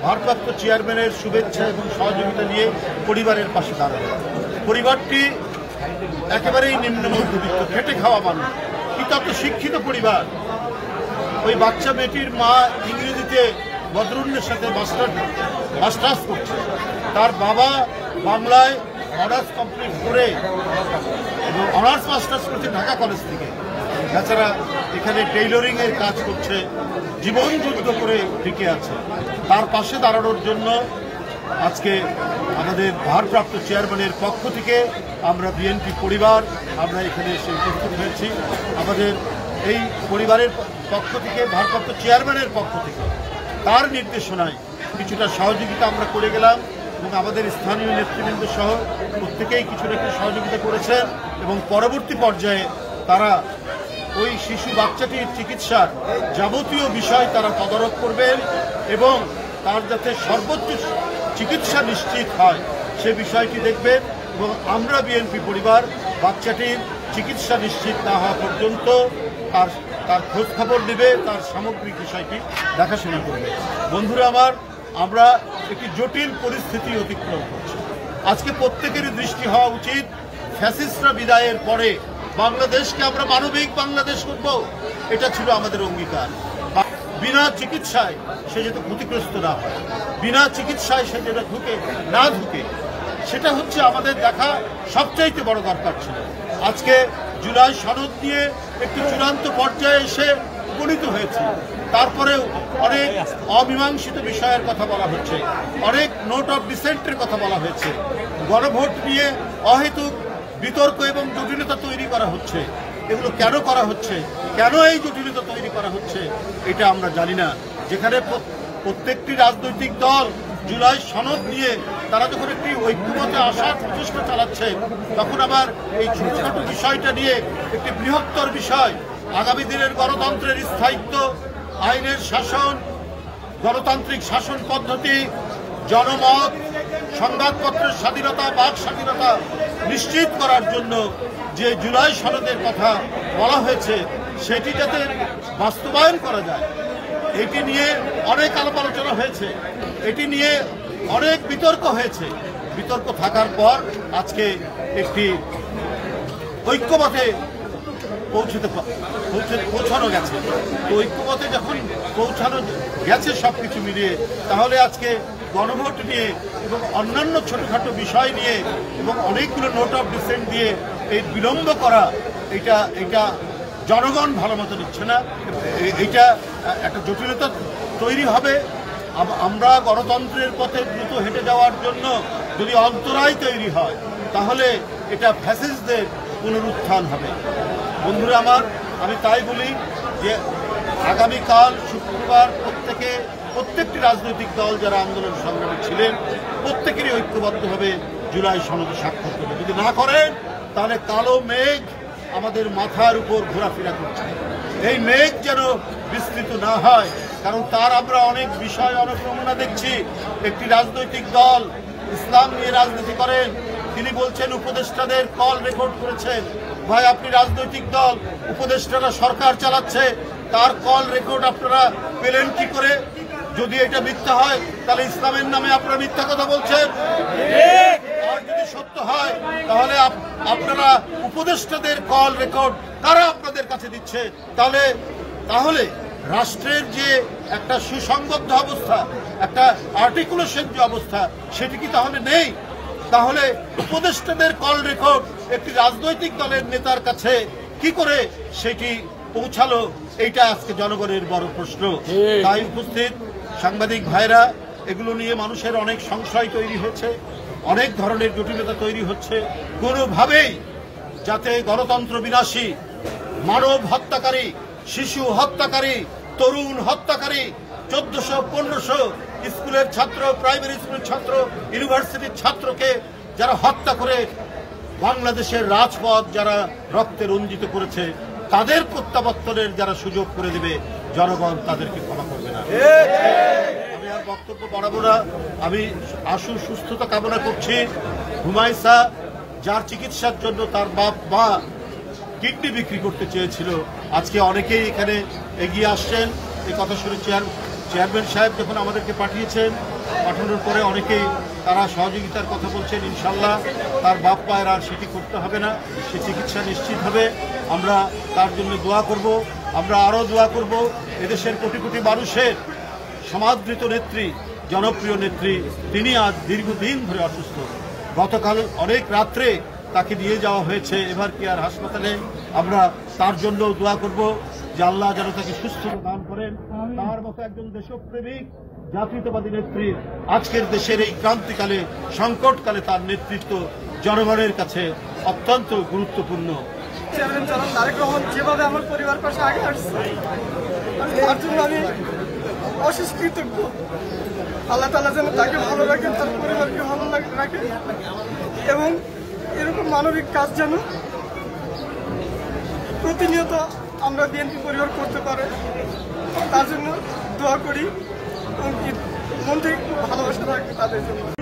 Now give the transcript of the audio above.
ভারপ্রাপ্ত চেয়ারম্যানের শুভেচ্ছা এবং সহযোগিতা নিয়ে পরিবারের পাশে দাঁড়াবে। পরিবারটি একেবারেই নিম্ন মধ্যবিত্ত, খেটে খাওয়া মানুষ, কিন্তু এত শিক্ষিত পরিবার। ওই বাচ্চা মেয়েটির মা ইংরেজিতে বদরুন্নের সাথে মাস্টার্স করছে, তার বাবা বাংলায় অনার্স কমপ্লিট করে এবং অনার্স মাস্টার্স করছে ঢাকা কলেজ থেকে। তাছাড়া এখানে টেইলরিংয়ের কাজ করছে, জীবন যুদ্ধ করে টিকে আছে। তার পাশে দাঁড়ানোর জন্য আজকে আমাদের ভারপ্রাপ্ত চেয়ারম্যানের পক্ষ থেকে আমরা বিএনপি পরিবার আমরা এখানে এসে উপস্থিত হয়েছি। আমাদের এই পরিবারের পক্ষ থেকে, ভারপ্রাপ্ত চেয়ারম্যানের পক্ষ থেকে তার নির্দেশনায় কিছুটা সহযোগিতা আমরা করে গেলাম এবং আমাদের স্থানীয় নেতৃবৃন্দ সহ প্রত্যেকেই কিছু না কিছু সহযোগিতা করেছেন এবং পরবর্তী পর্যায়ে তারা ওই শিশু বাচ্চাটির চিকিৎসার যাবতীয় বিষয় তারা তদারক করবেন এবং তার যাতে সর্বোচ্চ চিকিৎসা নিশ্চিত হয় সে বিষয়টি দেখবেন এবং আমরা বিএনপি পরিবার বাচ্চাটির চিকিৎসা নিশ্চিত না হওয়া পর্যন্ত তার খোঁজ খবর নেবে, তার সামগ্রিক বিষয়টি দেখাশোনা করবে। বন্ধুরা আমার, আমরা একটি জটিল পরিস্থিতি অতিক্রম করছি। আজকে প্রত্যেকেরই দৃষ্টি হওয়া উচিত, ফ্যাসিস্টরা বিদায়ের পরে বাংলাদেশকে আমরা মানবিক বাংলাদেশ করব, এটা ছিল আমাদের অঙ্গীকার। বিনা চিকিৎসায় সে যাতে ক্ষতিগ্রস্ত না হয়, বিনা চিকিৎসায় সে যেটা না ঢুকে, সেটা হচ্ছে আমাদের দেখা সবচাইতে বড় দরকার ছিল। আজকে জুলাই সনদ নিয়ে একটি চূড়ান্ত পর্যায়ে এসে উপনীত হয়েছে, তারপরেও অনেক অমীমাংসিত বিষয়ের কথা বলা হচ্ছে, অনেক নোট অফ ডিসেন্টের কথা বলা হয়েছে, গণভোট নিয়ে অহেতুক বিতর্ক এবং জটিলতা তৈরি করা হচ্ছে। এগুলো কেন করা হচ্ছে, কেন এই জটিলতা তৈরি করা হচ্ছে এটা আমরা জানি না। যেখানে প্রত্যেকটি রাজনৈতিক দল জুলাই সনদ নিয়ে তারা যখন একটি ঐক্যমতে আসার প্রচেষ্টা চালাচ্ছে, তখন আবার এই ছোটখাটো বিষয়টা নিয়ে একটি বৃহত্তর বিষয়, আগামী দিনের গণতন্ত্রের স্থায়িত্ব, আইনের শাসন, গণতান্ত্রিক শাসন পদ্ধতি, জনমত, সংবাদপত্রের স্বাধীনতা, বাক স্বাধীনতা নিশ্চিত করার জন্য যে জুলাই সনদের কথা বলা হয়েছে সেটি যাতে বাস্তবায়ন করা যায়, এটি নিয়ে অনেক আলাপ আলোচনা হয়েছে, এটি নিয়ে অনেক বিতর্ক হয়েছে। বিতর্ক থাকার পর আজকে একটি ঐক্যমতে পৌঁছানো গেছে। তো ঐক্যমতে যখন পৌঁছানো গেছে সবকিছু মিলিয়ে, তাহলে আজকে গণভোট নিয়ে এবং অন্যান্য ছোটখাটো বিষয় নিয়ে এবং অনেকগুলো নোট অফ ডিসেন্ট দিয়ে এই বিলম্ব করা, এটা জনগণ ভালো মতো নিচ্ছে না। এইটা একটা জটিলতা তৈরি হবে। আমরা গণতন্ত্রের পথে দ্রুত হেঁটে যাওয়ার জন্য যদি অন্তরায় তৈরি হয়, তাহলে এটা ফ্যাসিস্টদের পুনরুত্থান হবে। বন্ধুরা আমার, আমি তাই বলি যে আগামীকাল শুক্রবার প্রত্যেকটি রাজনৈতিক দল যারা আন্দোলন সংগ্রামে ছিলেন প্রত্যেকেরই ঐক্যবদ্ধভাবে জুলাই সনদে স্বাক্ষর করবে। যদি না করেন তাহলে কালো মেঘ আমাদের মাথার উপর ঘোরাফেরা করছে। এই মেঘ যেন বিস্তৃত না হয়, কারণ তার আমরা অনেক বিষয়, অনেক নমুনা দেখছি। একটি রাজনৈতিক দল ইসলাম নিয়ে রাজনীতি করেন, তিনি বলছেন উপদেষ্টাদের কল রেকর্ড করেছেন। ভাই, আপনি রাজনৈতিক দল, উপদেষ্টারা সরকার চালাচ্ছে, তার কল রেকর্ড আপনারা পেলেন কি করে? যদি এটা মিথ্যা হয় তাহলে ইসলামের নামে আপনারা মিথ্যা কথা বলছেন। আর যদি সত্য হয় তাহলে আপনারা উপদেষ্টাদের কল রেকর্ড কারা আপনাদের কাছে দিচ্ছে? তাহলে রাষ্ট্রের যে একটা সুসংবদ্ধ অবস্থা, একটা আর্টিকুলেশন যে অবস্থা, সেটি কি তাহলে নেই? তাহলে উপদেষ্টাদের কল রেকর্ড একটি রাজনৈতিক দলের নেতার কাছে কি করে সেটি পৌঁছালো? এইটা আজকে জনগণের বড় প্রশ্ন। তাই উপস্থিত সাংবাদিক ভাইরা, এগুলো নিয়ে মানুষের অনেক সংশয় তৈরি হচ্ছে, অনেক ধরনের জটিলতা তৈরি হচ্ছে। কোনোভাবেই যাতে গণতন্ত্র বিনাশী, মানব হত্যাকারী, শিশু হত্যাকারী, তরুণ হত্যাকারী, 1400-1500 স্কুলের ছাত্র, প্রাইমারি স্কুলের ছাত্র, ইউনিভার্সিটির ছাত্রকে যারা হত্যা করে বাংলাদেশের রাজপথ যারা রক্তে রঞ্জিত করেছে, তাদের প্রত্যাবর্তনের যারা সুযোগ করে দেবে, জনগণ তাদেরকে ক্ষমা করবে না। আমি আর বক্তব্য বাড়াবো না। আমি আশু সুস্থতা কামনা করছি। হুমায়সা, যার চিকিৎসার জন্য তার মা কিডনি বিক্রি করতে চেয়েছিল, আজকে অনেকেই এখানে এগিয়ে আসছেন। এই কথা শুনে চেয়ারম্যান সাহেব যখন আমাদেরকে পাঠিয়েছেন, পাঠানোর পরে অনেকেই তারা সহযোগিতার কথা বলছেন। ইনশাল্লাহ তার বাপ মায়ের আর সেটি করতে হবে না, সে চিকিৎসা নিশ্চিত হবে। আমরা তার জন্য দোয়া করব, আমরা আরও দোয়া করব। এদেশের কোটি কোটি মানুষের সমাদৃত নেত্রী, জনপ্রিয় নেত্রী, তিনি আজ দীর্ঘদিন ধরে অসুস্থ। গতকাল অনেক রাত্রে তাকে নিয়ে যাওয়া হয়েছে এভার কেয়ার হাসপাতালে। আমরা তার জন্য দোয়া করব যে আল্লাহ যেন তাকে সুস্থ দান করেন। তার মতো একজন দেশপ্রেমিক জাতীয়তাবাদী নেত্রী আজকের দেশের এই ক্রান্তিকালে, সংকটকালে তার নেতৃত্ব জনগণের কাছে অত্যন্ত গুরুত্বপূর্ণ। চেয়ারম্যান জনাব তারেক রহমান যেভাবে আমার পরিবার পাশে আগে আসছে, তার জন্য আমি অশেষ কৃতজ্ঞ। আল্লাহ তাআলা যেন তাকে ভালো রাখেন, তার পরিবারকে ভালো রাখেন, এবং এরকম মানবিক কাজ যেন প্রতিনিয়ত আমরা বিএনপি পরিবার করতে পারে, তার জন্য দোয়া করি এবং মন থেকে ভালোবাসা রাখি তাদের জন্য।